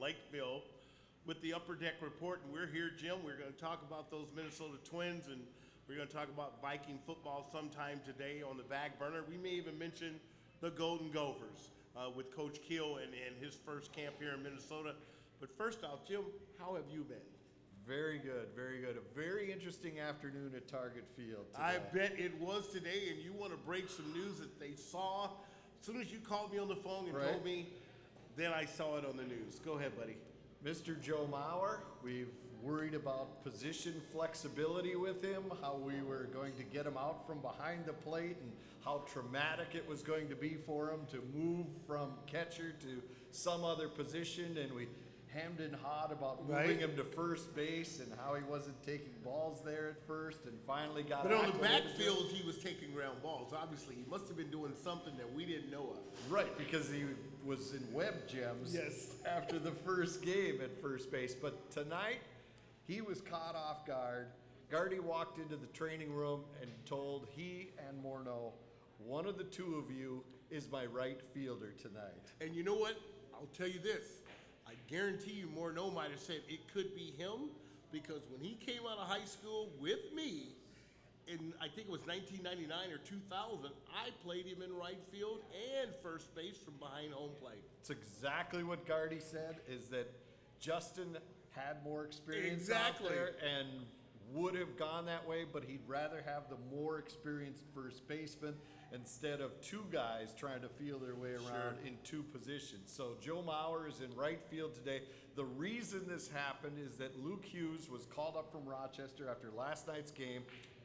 Lakeville with the Upper Deck Report, and we're here, Jim. We're going to talk about those Minnesota Twins, and we're going to talk about Viking football sometime today on the back burner. We may even mention the Golden Gophers with Coach Keel and his first camp here in Minnesota. But first off, Jim, how have you been? Very good, very good. A very interesting afternoon at Target Field today. I bet it was today, and you want to break some news that they saw. As soon as you called me on the phone and told me, then I saw it on the news. Go ahead, buddy. Mr. Joe Mauer, we've worried about position flexibility with him, how we were going to get him out from behind the plate, and how traumatic it was going to be for him to move from catcher to some other position, and we hemmed and hawed about moving him to first base and how he wasn't taking balls there at first, and finally got. But on the backfield, he was taking ground balls. Obviously, he must have been doing something that we didn't know of. Right, because he was in web gems after the first game at first base. But tonight, he was caught off guard. Gardy walked into the training room and told he and Morneau, one of the two of you is my right fielder tonight. And you know what? I'll tell you this. I guarantee you Morneau might have said it could be him, because when he came out of high school with me, in I think it was 1999 or 2000, I played him in right field and first base from behind home plate. It's exactly what Gardy said, is that Justin had more experience out there and would have gone that way, but he'd rather have the more experienced first baseman instead of two guys trying to feel their way around in two positions. So Joe Mauer is in right field today. The reason this happened is that Luke Hughes was called up from Rochester after last night's game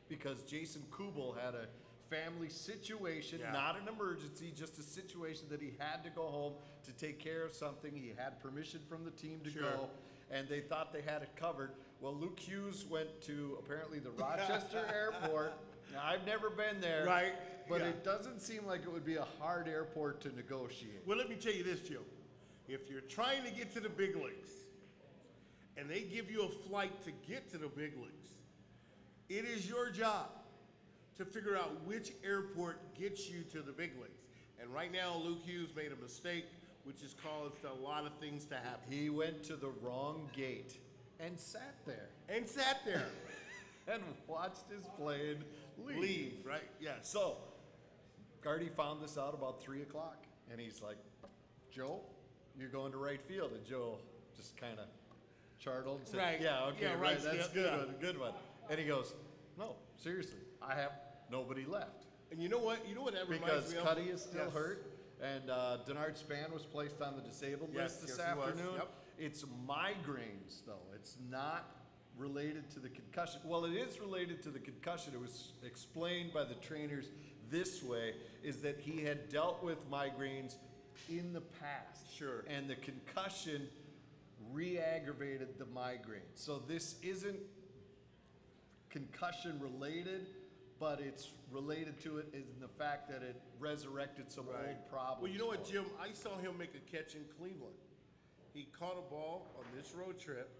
because Jason Kubel had a family situation, not an emergency, just a situation that he had to go home to take care of something. He had permission from the team to go, and they thought they had it covered. Well, Luke Hughes went to apparently the Rochester airport. Now, I've never been there, but it doesn't seem like it would be a hard airport to negotiate. Well, let me tell you this, Joe. If you're trying to get to the big leagues and they give you a flight to get to the big leagues, it is your job to figure out which airport gets you to the big leagues. And right now, Luke Hughes made a mistake, which has caused a lot of things to happen. He went to the wrong gate and sat there. And watched his plane leave. Right? Yes. So, Gardy found this out about 3 o'clock, and he's like, Joe, you're going to right field. And Joe just kind of chortled and said, yeah, okay, right, that's good one. And he goes, no, seriously, I have nobody left. And you know what? You know what that reminds me of? Because Cuddy is still hurt, and Denard Span was placed on the disabled list this afternoon. It's migraines, though. It's not related to the concussion. Well, it is related to the concussion. It was explained by the trainers this way, is that he had dealt with migraines in the past. And the concussion re-aggravated the migraine. So this isn't concussion related, but it's related to it in the fact that it resurrected some old problems. Well, you know what, Jim? I saw him make a catch in Cleveland. He caught a ball on this road trip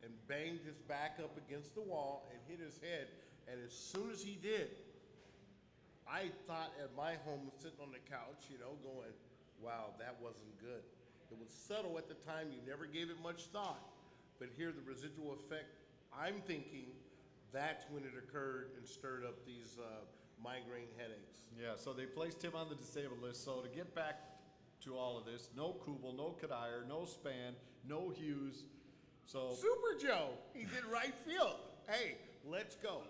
and banged his back up against the wall and hit his head. And as soon as he did, I thought at my home, sitting on the couch, you know, going, wow, that wasn't good. It was subtle at the time. You never gave it much thought. But here, the residual effect, I'm thinking that's when it occurred and stirred up these migraine headaches. Yeah, so they placed him on the disabled list. So to get back to all of this, no Kubel, no Kadire, no Span, no Hughes. So Super Joe, he's in right field. Hey, let's go.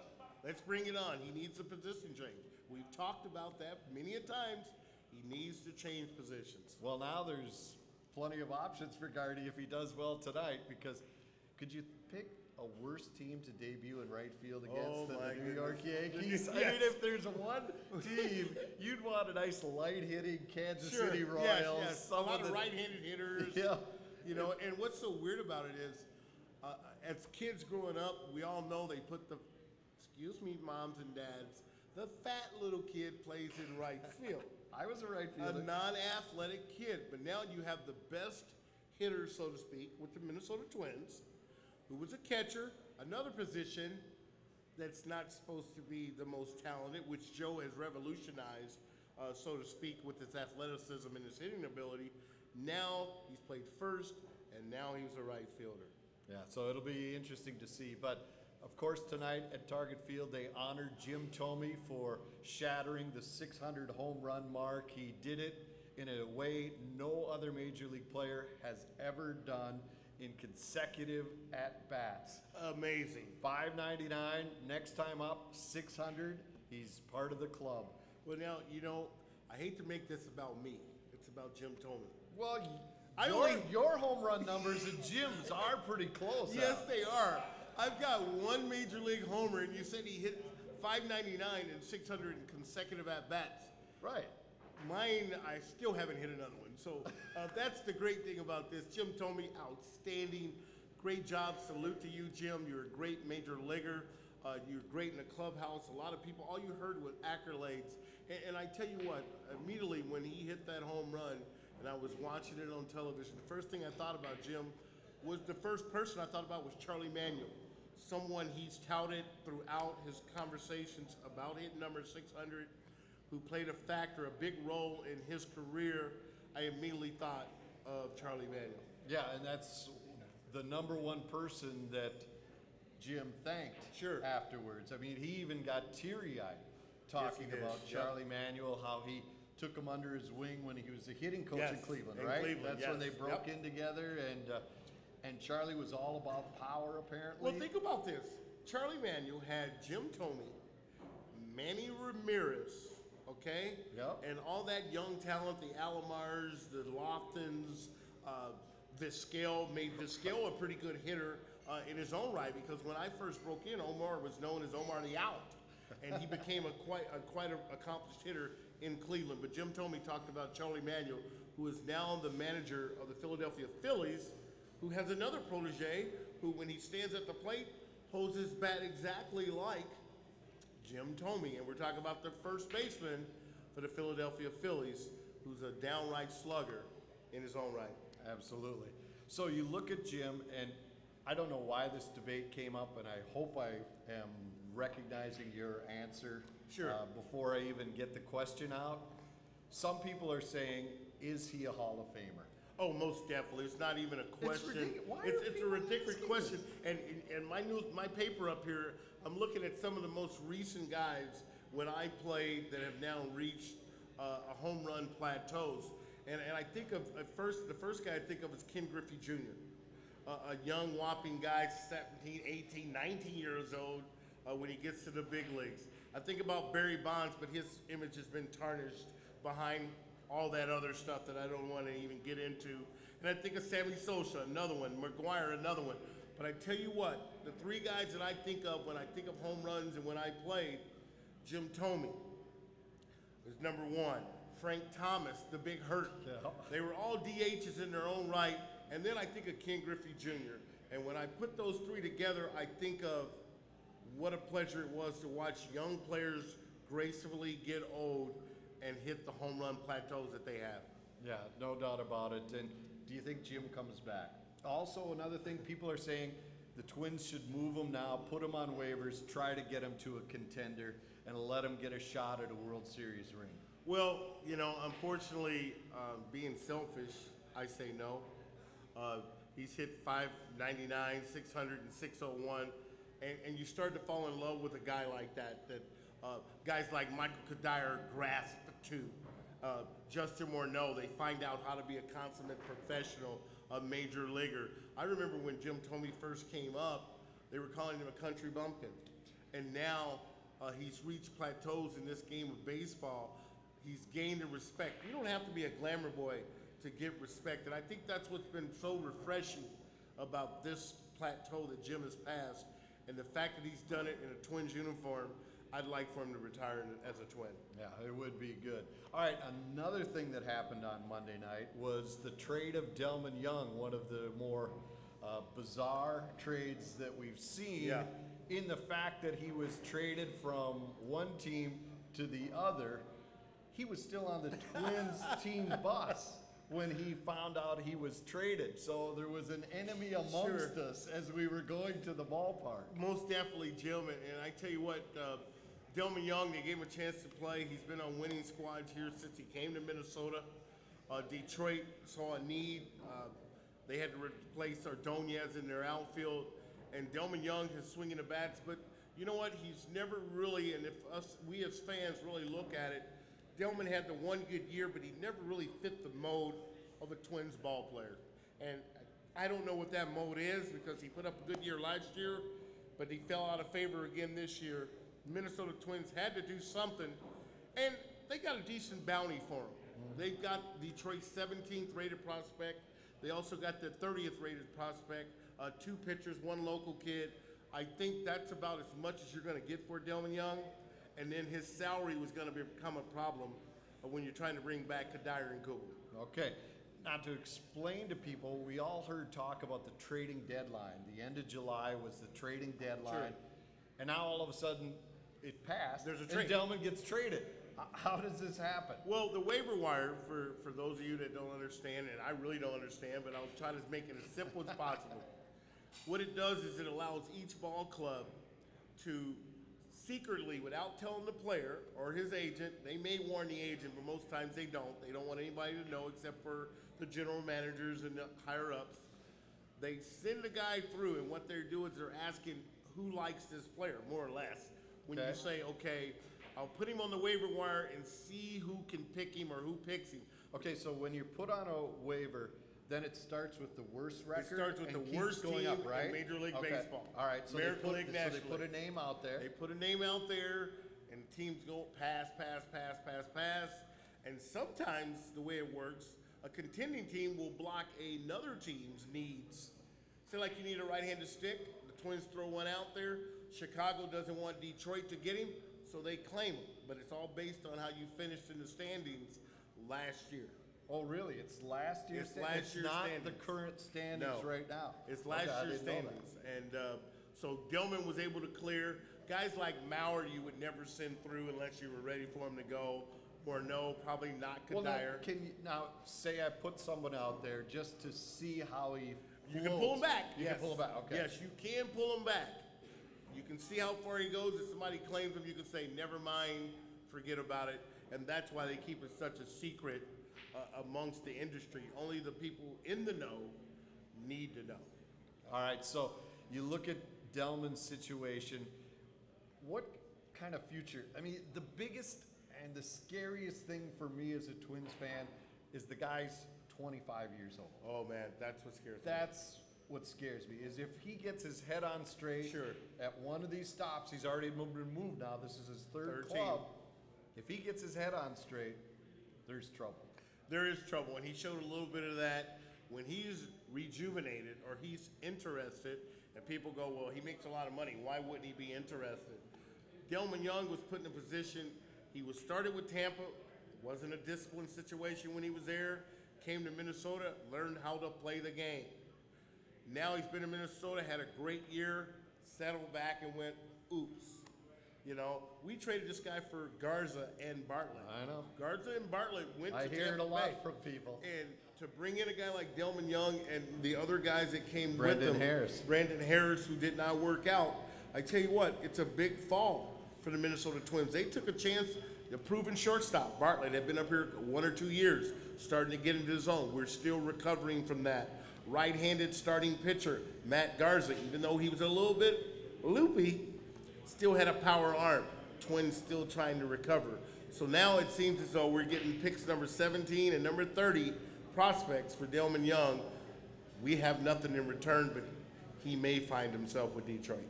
Let's bring it on. He needs a position change. We've talked about that many a times. He needs to change positions. Well, now there's plenty of options for Gardy if he does well tonight, because could you pick a worse team to debut in right field against than the New York Yankees? I mean, if there's one team, you'd want a nice light-hitting Kansas City Royals. A lot of right-handed hitters. You know, and what's so weird about it is, as kids growing up, we all know they put the, excuse me, moms and dads, the fat little kid plays in right field. I was a right fielder. A non-athletic kid. But now you have the best hitter, so to speak, with the Minnesota Twins, who was a catcher, another position that's not supposed to be the most talented, which Joe has revolutionized, so to speak, with his athleticism and his hitting ability. Now he's played first and now he's a right fielder. Yeah, so it'll be interesting to see. But of course, tonight at Target Field, they honored Jim Thome for shattering the 600 home run mark. He did it in a way no other major league player has ever done in consecutive at-bats. Amazing. 599, next time up, 600. He's part of the club. Well, now, you know, I hate to make this about me. It's about Jim Thome. Well, I your home run numbers and Jim's are pretty close. Yes, they are. I've got one major league homer, and you said he hit 599 and 600 consecutive at-bats. Right. Mine, I still haven't hit another one. So that's the great thing about this. Jim Thome, outstanding. Great job. Salute to you, Jim. You're a great major leaguer. You're great in the clubhouse. A lot of people, all you heard was accolades. And I tell you what, immediately when he hit that home run, and I was watching it on television, the first thing I thought about Jim was the first person I thought about was Charlie Manuel, someone he's touted throughout his conversations about hitting number 600, who played a factor, a big role in his career. I immediately thought of Charlie Manuel. Yeah, and that's the number one person that Jim thanked afterwards. I mean, he even got teary-eyed talking about Charlie Manuel, how he took him under his wing when he was a hitting coach in Cleveland, right? That's when they broke in together, and Charlie was all about power, apparently. Well, think about this. Charlie Manuel had Jim Thome, Manny Ramirez, okay? Yep. And all that young talent, the Alomars, the Loftons, Vizquel, made Vizquel a pretty good hitter in his own right, because when I first broke in, Omar was known as Omar the Out, and he became quite an accomplished hitter in Cleveland. But Jim Thome talked about Charlie Manuel, who is now the manager of the Philadelphia Phillies, who has another protege who, when he stands at the plate, holds his bat exactly like Jim Thome. And we're talking about the first baseman for the Philadelphia Phillies, who's a downright slugger in his own right. Absolutely. So you look at Jim, and I don't know why this debate came up, and I hope I am recognizing your answer before I even get the question out. Some people are saying, is he a Hall of Famer? Oh, most definitely. It's not even a question. It's a ridiculous question. And my paper up here, I'm looking at some of the most recent guys when I played that have now reached a home run plateaus. And I think of the first guy I think of is Ken Griffey Jr., a young whopping guy, 17, 18, 19 years old when he gets to the big leagues. I think about Barry Bonds, but his image has been tarnished behind all that other stuff that I don't want to even get into. And I think of Sammy Sosa, another one, McGuire, another one. But I tell you what, the three guys that I think of when I think of home runs and when I played, Jim Thome is number one. Frank Thomas, the Big Hurt. Yeah. They were all DHs in their own right. And then I think of Ken Griffey Jr. And when I put those three together, I think of what a pleasure it was to watch young players gracefully get old and hit the home run plateaus that they have. Yeah, no doubt about it. And do you think Jim comes back? Also, another thing, people are saying the Twins should move him now, put him on waivers, try to get him to a contender, and let him get a shot at a World Series ring. Well, you know, unfortunately, being selfish, I say no. He's hit 599, 600, and 601, and you start to fall in love with a guy like that guys like Michael Kadire grasp to. Justin Morneau, they find out how to be a consummate professional, a major leaguer. I remember when Jim Thome first came up, they were calling him a country bumpkin. And now he's reached plateaus in this game of baseball. He's gained the respect. You don't have to be a glamour boy to get respect. And I think that's what's been so refreshing about this plateau that Jim has passed. And the fact that he's done it in a Twins uniform, I'd like for him to retire as a Twin. Yeah, it would be good. All right, another thing that happened on Monday night was the trade of Delmon Young, one of the more bizarre trades that we've seen, in the fact that he was traded from one team to the other. He was still on the Twins team bus when he found out he was traded. So there was an enemy amongst us as we were going to the ballpark. Most definitely, Jim. And I tell you what, Delmon Young, they gave him a chance to play. He's been on winning squads here since he came to Minnesota. Detroit saw a need. They had to replace Ordonez in their outfield, and Delman Young is swinging the bats. But you know what? He's never really, and if we as fans really look at it, Delman had the one good year, but he never really fit the mode of a Twins ball player. And I don't know what that mode is because he put up a good year last year, but he fell out of favor again this year. Minnesota Twins had to do something, and they got a decent bounty for him. They've got Detroit's 17th rated prospect. They also got the 30th rated prospect, 2 pitchers, 1 local kid. I think that's about as much as you're going to get for Delman Young. And then his salary was going to become a problem when you're trying to bring back Kadire and Kubu. Okay. Now, to explain to people, we all heard talk about the trading deadline. The end of July was the trading deadline. Sure. And now all of a sudden it passed. There's a trade. And Delman gets traded. How does this happen? Well, the waiver wire, for those of you that don't understand, and I really don't understand, but I'll try to make it as simple as possible. What it does is it allows each ball club to secretly, without telling the player or his agent, they may warn the agent, but most times they don't. They don't want anybody to know except for the general managers and the higher ups. They send the guy through, and what they're doing is they're asking who likes this player, more or less. When you say, okay, I'll put him on the waiver wire and see who can pick him or who picks him. Okay, so when you put on a waiver, then it starts with the worst record. It starts with and the keeps worst going team up, right? in Major League Baseball. All right, so American League, they National put a League. name out there. They put a name out there, and teams go pass. And sometimes the way it works, a contending team will block another team's needs. Say like you need a right-handed stick, the Twins throw one out there. Chicago doesn't want Detroit to get him, so they claim him. But it's all based on how you finished in the standings last year. Oh, really? It's last year's standings? It's last year's not standings. the current standings right now? It's last I year's didn't know standings. And so Delman was able to clear. Guys like Maurer you would never send through unless you were ready for him to go. Or no, probably not Well, Kadire. now, say I put someone out there just to see how he You can pull him back. You can pull him back, okay. Yes, you can pull him back. You can see how far he goes. If somebody claims him, you can say, never mind, forget about it. And that's why they keep it such a secret amongst the industry. Only the people in the know need to know. All right, so you look at Delman's situation. What kind of future? I mean, the biggest and the scariest thing for me as a Twins fan is the guy's 25 years old. Oh, man, that's what scares me. That's what scares me, is if he gets his head on straight at one of these stops, he's already been moved now, this is his third club. If he gets his head on straight, there's trouble. There is trouble, and he showed a little bit of that when he's rejuvenated or he's interested, and people go, well, he makes a lot of money. Why wouldn't he be interested? Delman Young was put in a position, he was started with Tampa, wasn't a disciplined situation when he was there, came to Minnesota, learned how to play the game. Now he's been in Minnesota, had a great year, settled back and went, oops. You know, we traded this guy for Garza and Bartlett. I know. Garza and Bartlett went to I hear it a Tampa Bay. lot from people. And to bring in a guy like Delman Young and the other guys that came Brandon with him, Harris. Brandon Harris, who did not work out, I tell you what, it's a big fall for the Minnesota Twins. They took a chance, the proven shortstop, Bartlett, had been up here 1 or 2 years, starting to get into the zone. We're still recovering from that. Right-handed starting pitcher, Matt Garza, even though he was a little bit loopy, still had a power arm. Twins still trying to recover. So now it seems as though we're getting picks number 17 and number 30 prospects for Delman Young. We have nothing in return, but he may find himself with Detroit.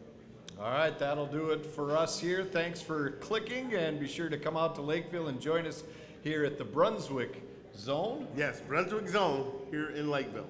All right, that'll do it for us here. Thanks for clicking, and be sure to come out to Lakeville and join us here at the Brunswick Zone. Yes, Brunswick Zone here in Lakeville.